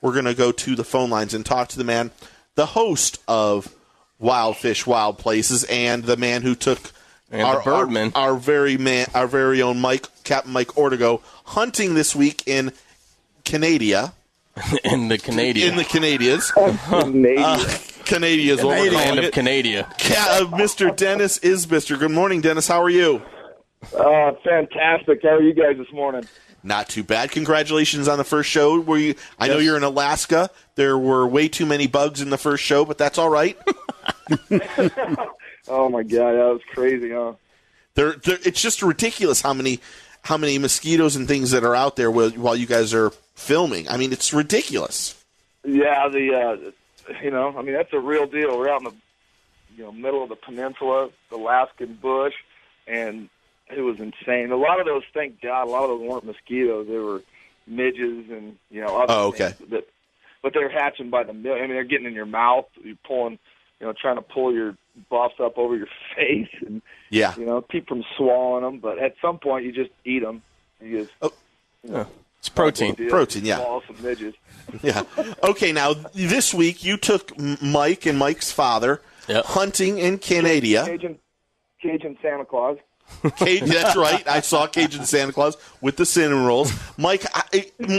we're going to go to the phone lines and talk to the man, the host of Wild Fish, Wild Places, and the man who took the Birdmen, our very own Captain Mike Ortego, hunting this week in Canada. In the Canadias. Canada is what we're calling it. Canada. Mr. Denis Isbister. Good morning, Dennis. How are you? Fantastic. How are you guys this morning? Not too bad. Congratulations on the first show. I know you're in Alaska. There were way too many bugs in the first show, but that's all right. Oh my God, that was crazy, huh? It's just ridiculous how many mosquitoes and things that are out there while you guys are filming. I mean, it's ridiculous. Yeah, that's a real deal. We're out in the middle of the peninsula, the Alaskan bush, and it was insane. A lot of those, thank God, weren't mosquitoes. They were midges and other things. But they're hatching by the million. I mean, they're getting in your mouth. You're pulling, trying to pull your buffs up over your face, and keep from swallowing them. But at some point, you just eat them. You just, it's protein. Protein, yeah. Swallow some midges. Yeah. Okay, now this week you took Mike and Mike's father hunting in Canada. Cajun Santa Claus. That's right. I saw Cajun Santa Claus with the cinnamon rolls. Mike,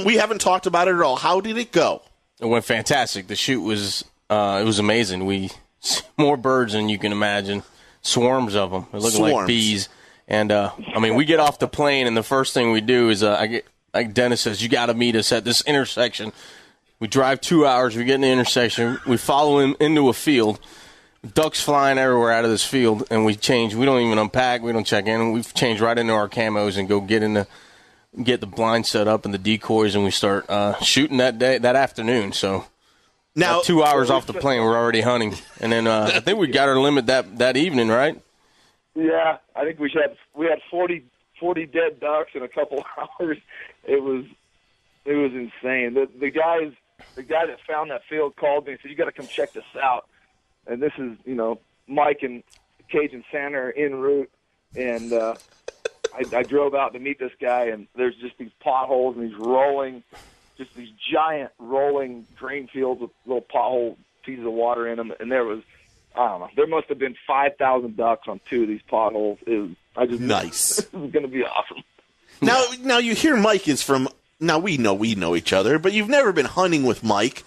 we haven't talked about it at all. How did it go? It went fantastic. The shoot was amazing. We more birds than you can imagine. Swarms of them. It looked like bees. And we get off the plane, and the first thing we do is Dennis says, "You got to meet us at this intersection." We drive 2 hours. We get in the intersection. We follow him into a field. Ducks flying everywhere out of this field, and we change. We don't even unpack. We don't check in. We change right into our camos and go get the blind set up and the decoys, and we start shooting that afternoon. So now 2 hours off the plane, we're already hunting, and then I think we got our limit that evening, right? Yeah, I think we had 40 dead ducks in a couple hours. It was insane. The guy that found that field called me and said, "You got to come check this out." And this is, Mike and Cajun Santa are en route, and I drove out to meet this guy, and there's just these potholes and these giant rolling drain fields with little pothole pieces of water in them, and there was, I don't know, there must have been 5,000 ducks on 2 of these potholes. Nice. It was going to be awesome. Now you hear Mike is from. Now we know each other, but you've never been hunting with Mike.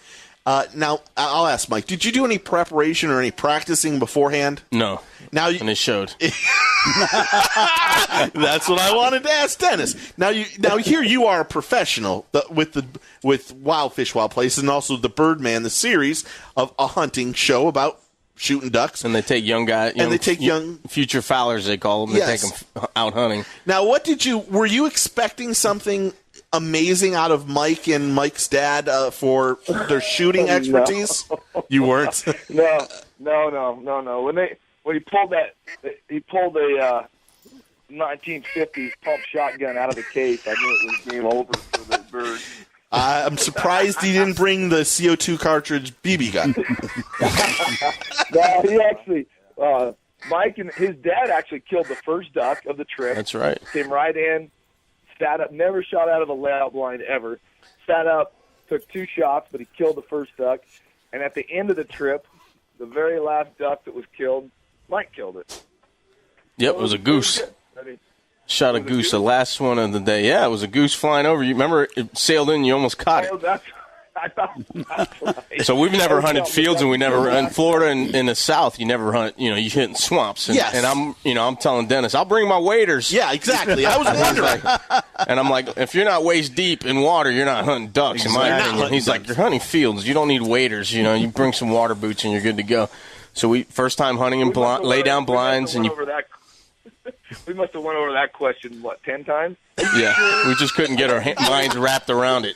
Now, I'll ask Mike, did you do any preparation or any practicing beforehand? No. And it showed. That's what I wanted to ask Dennis. Now here you are a professional with Wild Fish, Wild Places, and also the Birdman, the series of a hunting show about shooting ducks. And they take young future fowlers, they call them. They take them out hunting. Now, were you expecting something amazing out of Mike and Mike's dad for their shooting expertise? No. You weren't? No. When he pulled a 1950s pump shotgun out of the case, I knew it was game over for the bird. I'm surprised he didn't bring the CO2 cartridge BB gun. No, he actually, Mike and his dad actually killed the first duck of the trip. That's right. Came right in, sat up, never shot out of a layout blind ever. Sat up, took 2 shots, but he killed the first duck. And at the end of the trip, the very last duck that was killed, Mike killed it. Yep, it was a goose. Shot a goose, the last one of the day. Yeah, it was a goose flying over. You remember it sailed in, you almost caught it. That's right. So we've never hunted fields, and we never in Florida and in the South. You never hunt. You hit swamps. And, yes. And I'm telling Dennis, I'll bring my waders. Yeah, exactly. I was wondering. And I'm like, if you're not waist deep in water, you're not hunting ducks. Exactly. In my opinion, he's like, you're hunting fields. You don't need waders. You bring some water boots and you're good to go. So we first time hunting and lay down blinds and we must have went over that question 10 times. Yeah, we just couldn't get our minds wrapped around it.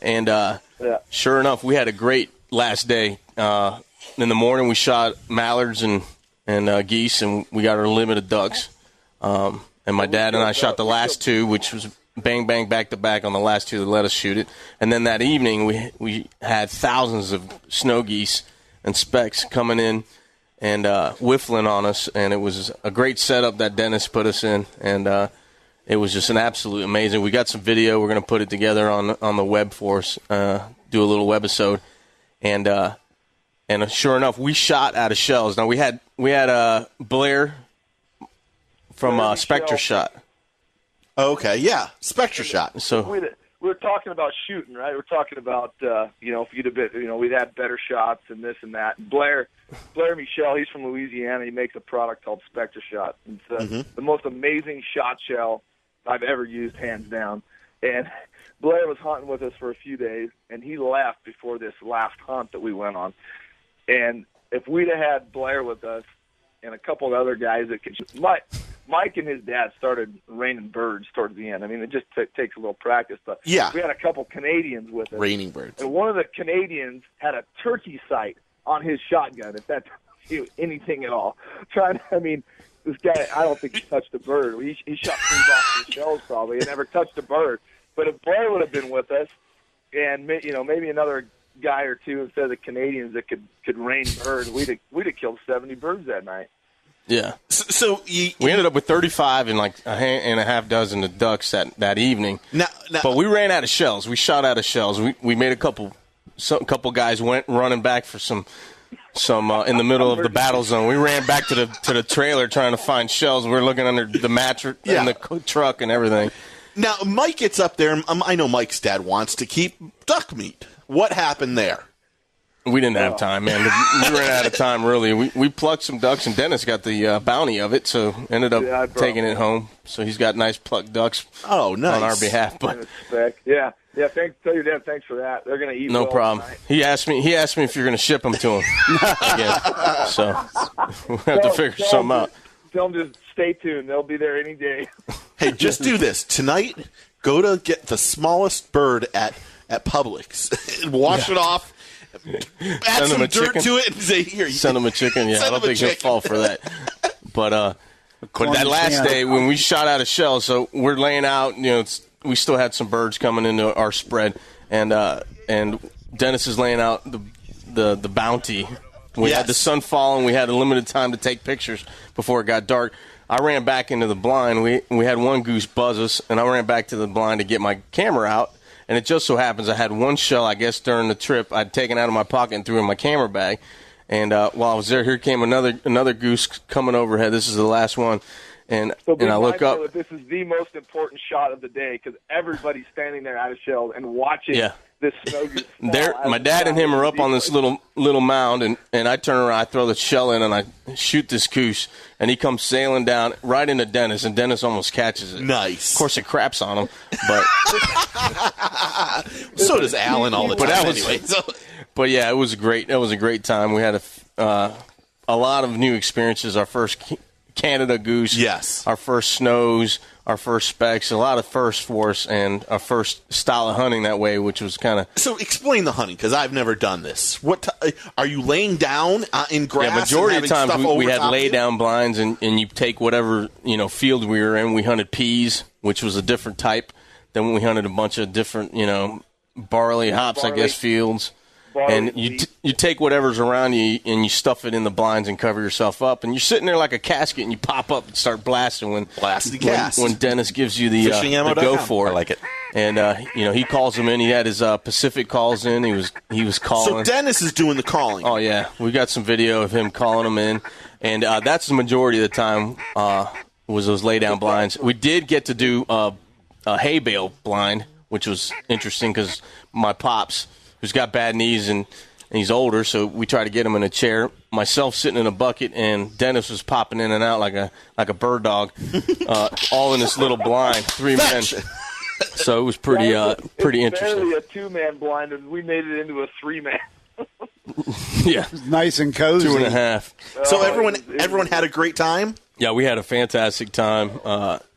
And sure enough, we had a great last day. In the morning, we shot mallards and geese, and we got our limit of ducks. And my dad and I shot the last 2, which was bang, bang, back to back on the last 2 that let us shoot it. And then that evening, we had thousands of snow geese and specks coming in and whiffling on us. And it was a great setup that Dennis put us in. And it was just an absolute amazing. We got some video. We're going to put it together on the web for us. do a little webisode, and sure enough, we shot out of shells. Now we had Blair from Spectre Shot. Okay, yeah, Spectre Shot. So we were talking about shooting, right? We're talking about if you'd have been, we'd had better shots and this and that. And Blair Michel, he's from Louisiana. He makes a product called Spectre Shot. It's the most amazing shot shell I've ever used, hands down. And Blair was hunting with us for a few days, and he left before this last hunt that we went on. And if we'd have had Blair with us and a couple of other guys that could shoot, Mike and his dad started raining birds towards the end. I mean, it just takes a little practice. But yeah, we had a couple Canadians with us. Raining birds. And one of the Canadians had a turkey sight on his shotgun, if that tells you anything at all. This guy, I don't think he touched a bird. He shot things off his shells probably and never touched a bird. But if Blair would have been with us and, maybe another guy or two instead of the Canadians that could rain birds, we'd have killed 70 birds that night. Yeah. So we ended up with 35 and like and a half dozen of ducks that evening. Now, but we ran out of shells. We shot out of shells. We made a couple guys went running back for some in the middle of the battle zone. We ran back to the trailer trying to find shells. We were looking under the mattress in the truck and everything. Now Mike gets up there. I know Mike's dad wants to keep duck meat. What happened there? We didn't have time, man. We ran out of time, really. We plucked some ducks, and Dennis got the bounty of it, so ended up taking it home. So he's got nice plucked ducks on our behalf. But yeah. Tell your dad thanks for that. They're going to eat. No well problem. Tonight. He asked me if you're going to ship them to him again. So we'll have to figure something out. Tell them just stay tuned. They'll be there any day. Hey, just do this tonight. Go to get the smallest bird at Publix and wash it off. Add some dirt to it and say, "Here, send him a chicken." Yeah, I don't think he'll fall for that. But that last day when we shot out of shells, so we're laying out. We still had some birds coming into our spread, and Dennis is laying out the bounty. We had the sun falling. We had a limited time to take pictures before it got dark. I ran back into the blind. We had one goose buzz us, and I ran back to the blind to get my camera out. And it just so happens I had one shell, I guess, during the trip I'd taken out of my pocket and threw in my camera bag. And while I was there, here came another goose coming overhead. This is the last one. And I look up. This is the most important shot of the day because everybody's standing there out of shells and watching this snow goose fall. My dad and him are up on this little mound, and I turn around, I throw the shell in, and I shoot this goose, and he comes sailing down right into Dennis, and Dennis almost catches it. Nice. Of course, it craps on him, but so does Alan all the time. Anyway. But yeah, it was great. It was a great time. We had a lot of new experiences. Our first Canada goose, yes. Our first snows, our first specs, a lot of firsts for us, and our first style of hunting that way, which was kind of. So explain the hunting, because I've never done this. What are you laying down in grass? Yeah, majority of the times we had lay down blinds, and you take whatever field we were in. We hunted peas, which was a different type. Then we hunted a bunch of different barley, hops, I guess, fields. And you take whatever's around you and you stuff it in the blinds and cover yourself up, and you're sitting there like a casket, and you pop up and start blasting when Dennis gives you the go for it. I like it. And he calls them in. He had his Pacific calls in. He was calling. So Dennis is doing the calling. Oh yeah, we got some video of him calling them in, and that's the majority of the time was those lay down blinds. We did get to do a hay bale blind, which was interesting because my pops, who's got bad knees and he's older, so we tried to get him in a chair. Myself sitting in a bucket, and Dennis was popping in and out like a bird dog, all in this little blind, 3 men. So it was pretty interesting. Barely a 2-man blind, and we made it into a 3-man. Yeah, nice and cozy. 2.5. So everyone had a great time. Yeah, we had a fantastic time.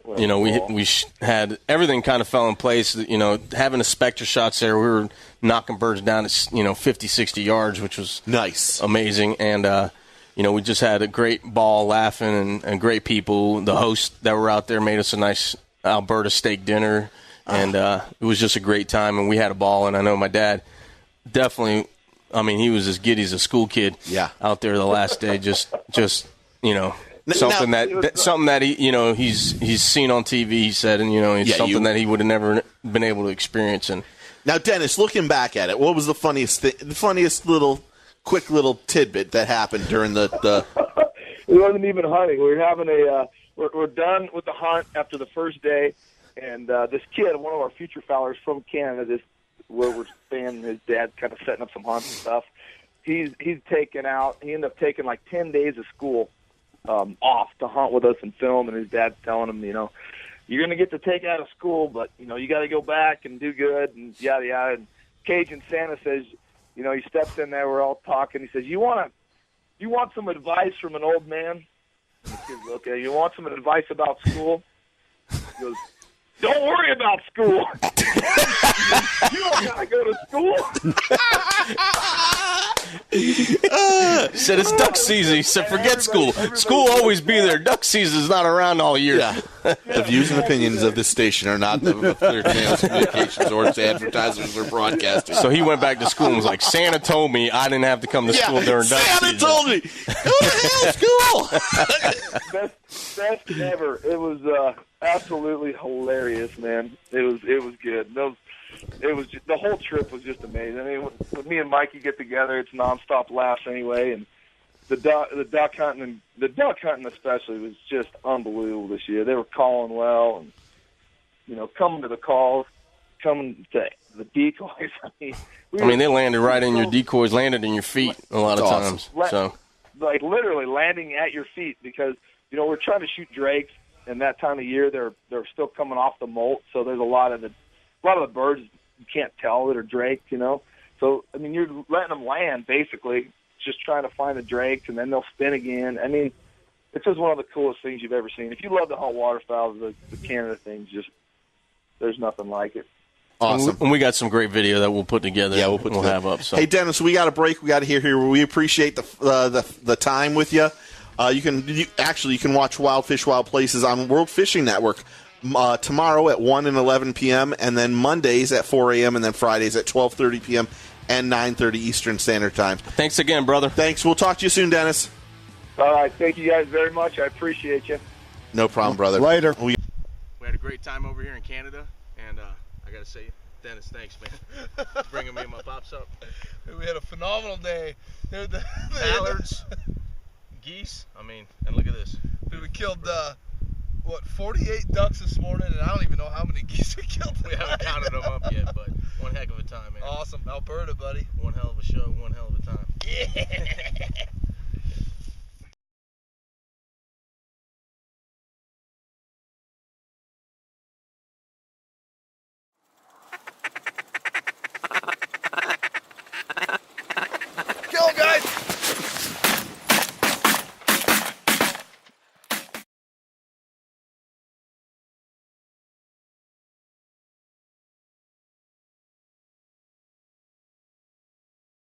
We had everything kind of fell in place. Having the Spectre shots there, we were knocking birds down at 50, 60 yards, which was nice, amazing. And we just had a great ball, laughing and great people. The hosts that were out there made us a nice Alberta steak dinner, and it was just a great time. And we had a ball. And I know my dad definitely. I mean, he was as giddy as a school kid. Yeah. Out there the last day, just something that he he's seen on TV. He said, and it's something that he would have never been able to experience. And Now, Dennis, looking back at it, what was the funniest quick little tidbit that happened during the It wasn't even hunting. We were having we're done with the hunt after the first day, and this kid, one of our future fowlers from Canada, where we're staying, his dad kind of setting up some hunts and stuff. He's taken out. He ended up taking like 10 days of school off to hunt with us and film, and his dad's telling him, you're going to get to take out of school, but, you got to go back and do good and yada, yada. And Cajun Santa says, he steps in there, we're all talking. He says, you want some advice from an old man? And the kid's, okay, you want some advice about school? He goes, don't worry about school. You don't got to go to school. Said it's duck season. He said, forget school. School will always be there. Duck season is not around all year. Yeah. The views and opinions of this station are not of Florida Communications or its advertisers or broadcasters. So he went back to school and was like, Santa told me I didn't have to come to school during duck season. Santa told me. Go to hell, school. Best ever. It was absolutely hilarious, man. It was good. It was just, the whole trip was just amazing. I mean, when me and Mikey get together, it's nonstop laughs anyway, and the duck hunting especially was just unbelievable this year. They were calling well, and coming to the calls, coming to the decoys. I mean, they landed right in your decoys, landed in your feet a lot of times. So, like literally landing at your feet, because we're trying to shoot drakes, and that time of year they're still coming off the molt, so there's a lot of the birds you can't tell that are drakes, So, I mean, you're letting them land, basically, just trying to find the drakes, and then they'll spin again. I mean, it's just one of the coolest things you've ever seen. If you love to hunt waterfowl, the Canada thing's just, there's nothing like it. Awesome. And we got some great video that we'll put together. Yeah, we'll have up. So. Hey, Dennis, we got a break. We got to hear here. We appreciate the time with you. You can watch Wild Fish, Wild Places on World Fishing Network tomorrow at 1 and 11 p.m., and then Mondays at 4 a.m., and then Fridays at 12:30 p.m. and 9:30 Eastern Standard Time. Thanks again, brother. Thanks. We'll talk to you soon, Dennis. All right. Thank you guys very much. I appreciate you. No problem, brother. Later. We had a great time over here in Canada, and I got to say, Dennis, thanks, man. Bringing me and my pops up. We had a phenomenal day. Dude, the mallards, geese. I mean, and look at this. Dude, we killed 48 ducks this morning, and I don't even know how many geese we killed tonight. We haven't counted them up yet, but one heck of a time, man. Awesome. Alberta, buddy. One hell of a show, one hell of a time. Yeah.